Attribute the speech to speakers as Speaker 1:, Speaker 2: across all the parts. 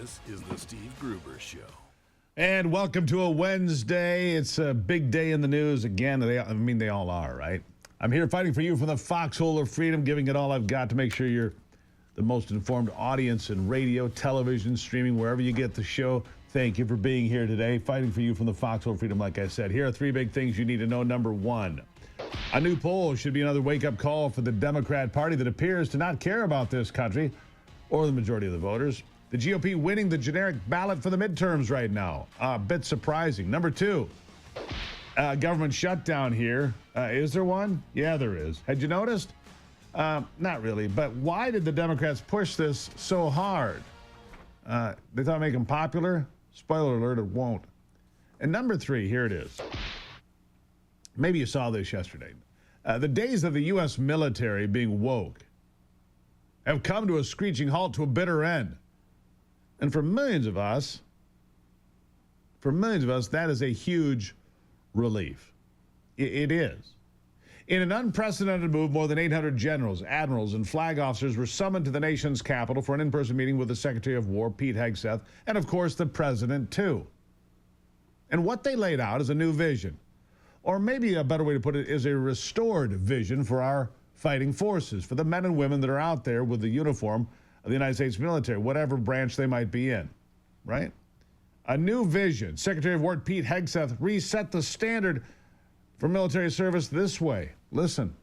Speaker 1: This is the Steve Gruber Show.
Speaker 2: And welcome to a Wednesday. It's a big day in the news again. They all are, right? I'm here fighting for you from the Foxhole of Freedom, giving it all I've got to make sure you're the most informed audience in radio, television, streaming, wherever you get the show. Thank you for being here today. Fighting for you from the Foxhole of Freedom, like I said. Here are three big things you need to know. Number one, a new poll should be another wake-up call for the Democrat Party that appears to not care about this country or the majority of the voters. The GOP winning the generic ballot for the midterms right now. A bit surprising. Number two, government shutdown here. Is there one? Yeah, there is. Had you noticed? Not really. But why did the Democrats push this so hard? They thought it'd make them popular? Spoiler alert, it won't. And number three, here it is. Maybe you saw this yesterday. The days of the U.S. military being woke have come to a screeching halt, to a bitter end. And for millions of us, that is a huge relief. It is. In an unprecedented move, more than 800 generals, admirals, and flag officers were summoned to the nation's capital for an in-person meeting with the Secretary of War, Pete Hegseth, and of course the President, too. And what they laid out is a new vision. Or maybe a better way to put it is a restored vision for our fighting forces, for the men and women that are out there with the uniform of the United States military, whatever branch they might be in, right? A new vision. Secretary of War Pete Hegseth reset the standard for military service this way. Listen.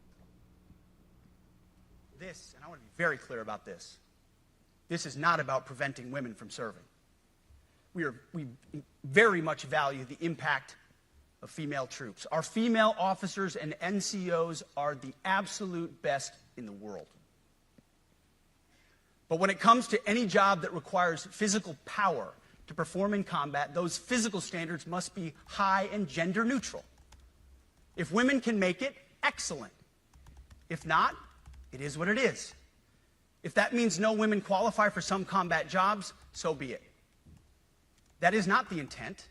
Speaker 3: This, and I want to be very clear about this, this is not about preventing women from serving. We very much value the impact of female troops. Our female officers and NCOs are the absolute best in the world. But when it comes to any job that requires physical power to perform in combat, those physical standards must be high and gender neutral. If women can make it, excellent. If not, it is what it is. If that means no women qualify for some combat jobs, so be it. That is not the intent,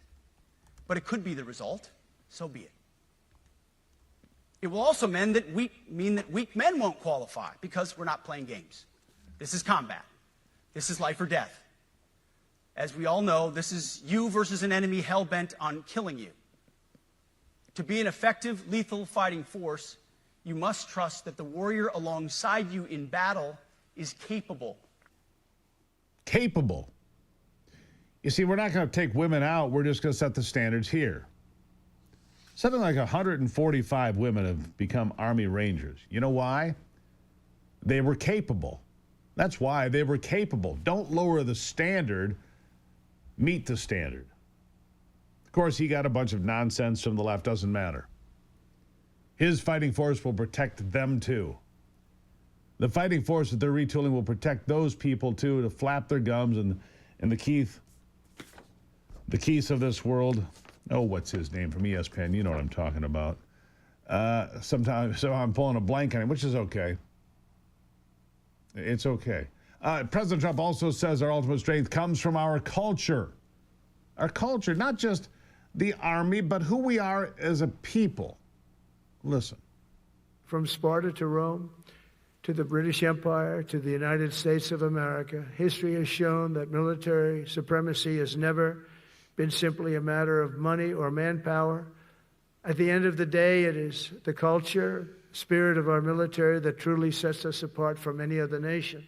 Speaker 3: but it could be the result. So be it. It will also mean that weak men won't qualify because we're not playing games. This is combat. This is life or death. As we all know, this is you versus an enemy hell-bent on killing you. To be an effective, lethal fighting force, you must trust that the warrior alongside you in battle is capable.
Speaker 2: Capable. You see, we're not going to take women out. We're just going to set the standards here. Something like 145 women have become Army Rangers. You know why? They were capable. That's why they were capable. Don't lower the standard, meet the standard. Of course, he got a bunch of nonsense from the left. Doesn't matter. His fighting force will protect them, too. The fighting force that they're retooling will protect those people, too, to flap their gums and the Keith of this world. Oh, what's his name from ESPN? You know what I'm talking about. Sometimes, so I'm pulling a blank on him, which is okay. It's okay. President Trump also says our ultimate strength comes from our culture. Our culture, not just the Army, but who we are as a people. Listen.
Speaker 4: From Sparta to Rome, to the British Empire, to the United States of America, history has shown that military supremacy has never been simply a matter of money or manpower. At the end of the day, it is the culture, spirit of our military that truly sets us apart from any other nation.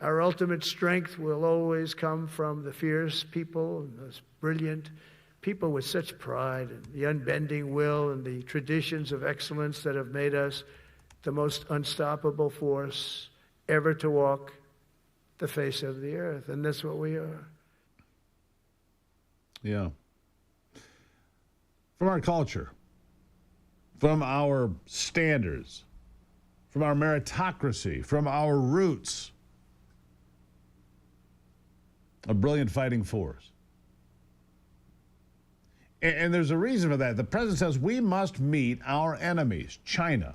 Speaker 4: Our ultimate strength will always come from the fierce people and those brilliant people with such pride and the unbending will and the traditions of excellence that have made us the most unstoppable force ever to walk the face of the earth. And that's what we are.
Speaker 2: Yeah. From our culture, from our standards, from our meritocracy, from our roots, a brilliant fighting force. And there's a reason for that. The president says we must meet our enemies, China,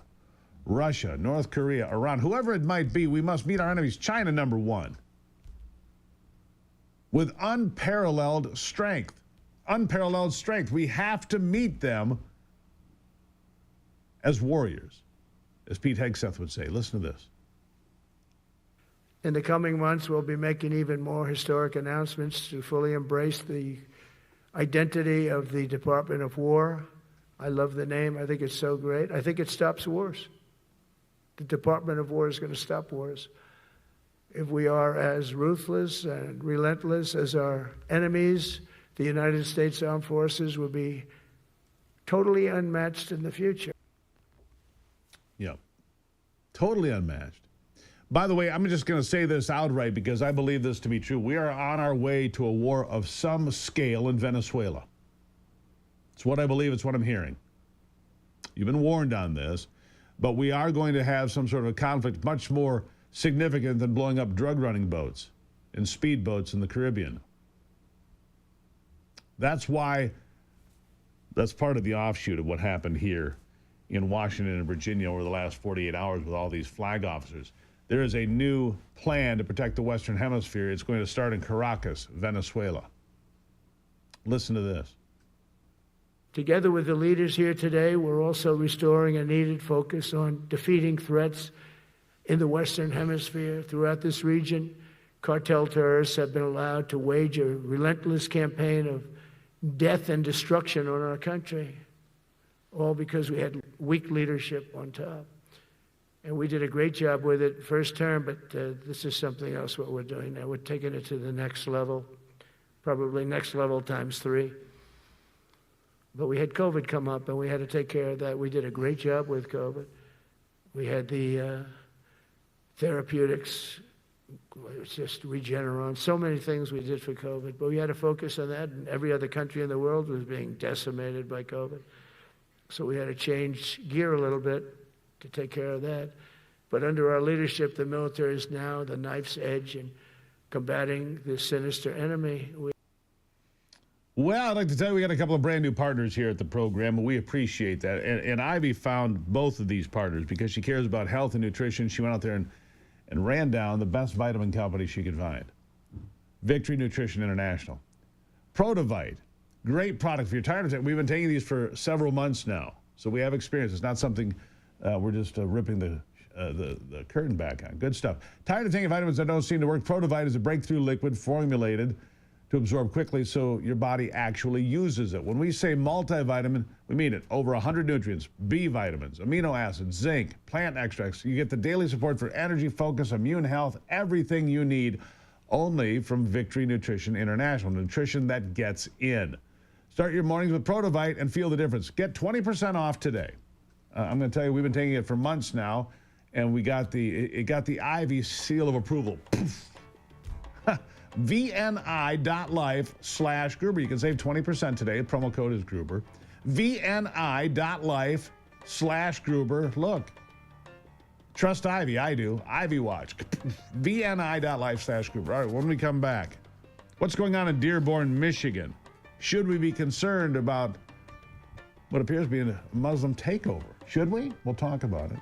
Speaker 2: Russia, North Korea, Iran, whoever it might be, we must meet our enemies. China, number one, with unparalleled strength. Unparalleled strength. We have to meet them as warriors, as Pete Hegseth would say. Listen to this.
Speaker 4: In the coming months, we'll be making even more historic announcements to fully embrace the identity of the Department of War. I love the name. I think it's so great. I think it stops wars. The Department of War is going to stop wars. If we are as ruthless and relentless as our enemies, the United States Armed Forces will be totally unmatched in the future.
Speaker 2: Yeah, totally unmatched. By the way, I'm just going to say this outright because I believe this to be true. We are on our way to a war of some scale in Venezuela. It's what I believe. It's what I'm hearing. You've been warned on this, but we are going to have some sort of conflict much more significant than blowing up drug running boats and speedboats in the Caribbean. That's why that's part of the offshoot of what happened here in Washington and Virginia over the last 48 hours with all these flag officers. There is a new plan to protect the Western Hemisphere. It's going to start in Caracas, Venezuela. Listen to this.
Speaker 4: Together with the leaders here today, we're also restoring a needed focus on defeating threats in the Western Hemisphere. Throughout this region, cartel terrorists have been allowed to wage a relentless campaign of death and destruction on our country, all because we had weak leadership on top. And we did a great job with it first term, but this is something else what we're doing now. We're taking it to the next level, probably next level times 3. But we had COVID come up, and we had to take care of that. We did a great job with COVID. We had the therapeutics, it's just Regeneron, so many things we did for COVID. But we had to focus on that, and every other country in the world was being decimated by COVID. So we had to change gear a little bit to take care of that. But under our leadership, the military is now the knife's edge in combating this sinister enemy.
Speaker 2: Well, I'd like to tell you we got a couple of brand new partners here at the program, and we appreciate that. And Ivy found both of these partners because she cares about health and nutrition. She went out there and ran down the best vitamin company she could find. Victory Nutrition International. Protavite, great product for your tiredness. We've been taking these for several months now, so we have experience. It's not something we're just ripping the curtain back on. Good stuff. Tired of taking vitamins that don't seem to work? Protavite is a breakthrough liquid formulated to absorb quickly so your body actually uses it. When we say multivitamin, we mean it. Over 100 nutrients, B vitamins, amino acids, zinc, plant extracts. You get the daily support for energy, focus, immune health, everything you need only from Victory Nutrition International. Nutrition that gets in. Start your mornings with Protavite and feel the difference. Get 20% off today. I'm going to tell you, we've been taking it for months now, and it got the Ivy seal of approval. VNI.life/Gruber. You can save 20% today. The promo code is Gruber. VNI.life/Gruber. Look, trust Ivy. I do. Ivy Watch. VNI.life/Gruber. All right, when we come back, what's going on in Dearborn, Michigan? Should we be concerned about what appears to be a Muslim takeover? Should we? We'll talk about it.